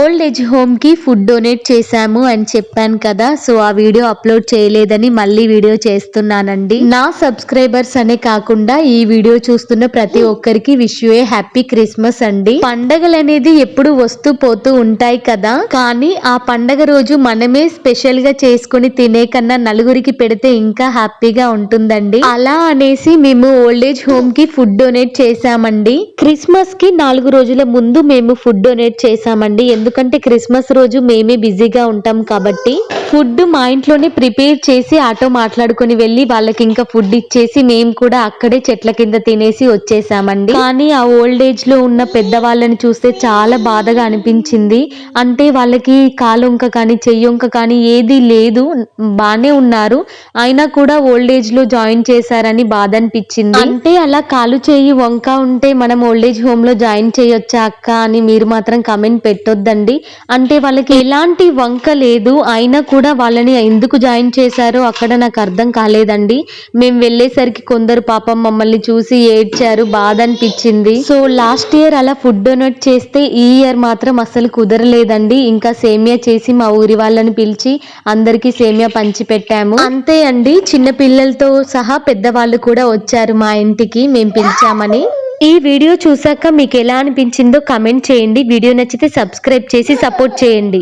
Old age home కి food donate చేశాము అని చెప్పాను కదా, సో ఆ వీడియో అప్లోడ్ చేయలేదని మళ్ళీ వీడియో చేస్తున్నానండి. నా సబ్స్క్రైబర్స్ అనే కాకుండా ఈ వీడియో చూస్తున్న ప్రతి ఒక్కరికి wish you A happy Christmas అండి. పండగలు అనేది ఎప్పుడు వస్తూ పోతూ ఉంటాయి కదా, కానీ ఆ పండగ రోజు మనమే స్పెషల్ గా చేసుకుని తినే కన్నా నలుగురికి పెడితే ఇంకా హ్యాపీగా ఉంటుందండి. అలా అనేసి మేము ఓల్డ్ ఏజ్ హోమ్ కి ఫుడ్ డొనేట్ చేశామండి. క్రిస్మస్ కి 4 రోజుల ముందు మేము ఫుడ్ డొనేట్ చేశామండి. ఎందుకంటే క్రిస్మస్ రోజు మేమే బిజీగా ఉంటాం కాబట్టి ఫుడ్ మా ఇంట్లోనే ప్రిపేర్ చేసి ఆటో మాట్లాడుకుని వెళ్ళి వాళ్ళకి ఇంకా ఫుడ్ ఇచ్చేసి మేము కూడా అక్కడే చెట్ల కింద తినేసి వచ్చేసామండి. కానీ ఆ ఓల్డ్ ఏజ్ లో ఉన్న పెద్దవాళ్ళని చూస్తే చాలా బాధగా అనిపించింది. అంటే వాళ్ళకి కాలొంక కానీ చెయ్యొంక కానీ ఏది లేదు, బానే ఉన్నారు, అయినా కూడా ఓల్డ్ ఏజ్ లో జాయిన్ చేశారని బాధ అనిపించింది. అంటే అలా కాలు చేయి వంక ఉంటే మనం ఓల్డ్ ఏజ్ హోమ్ లో జాయిన్ చేయొచ్చా అక్క అని మీరు మాత్రం కమెంట్ పెట్టొద్దండి. అంటే వాళ్ళకి ఎలాంటి వంక లేదు, అయినా కూడా వాళ్ళని ఎందుకు జాయిన్ చేశారో అక్కడ నాకు అర్థం కాలేదండి. మేము వెళ్ళేసరికి కొందరు పాపం మమ్మల్ని చూసి ఏడ్చారు, బాధ అనిపించింది. సో లాస్ట్ ఇయర్ అలా ఫుడ్ డొనేట్ చేస్తే ఈ ఇయర్ మాత్రం అసలు కుదరలేదండి. ఇంకా సేమియా చేసి మా ఊరి వాళ్ళని పిలిచి అందరికీ సేమియా పంచి పెట్టాము, అంతే అండి. చిన్న పిల్లలతో సహా పెద్దవాళ్ళు కూడా వచ్చారు మా ఇంటికి మేము పిలిచామని. ఈ వీడియో చూసాక మీకు ఎలా అనిపించిందో కమెంట్ చేయండి. వీడియో నచ్చితే సబ్స్క్రైబ్ చేసి సపోర్ట్ చేయండి.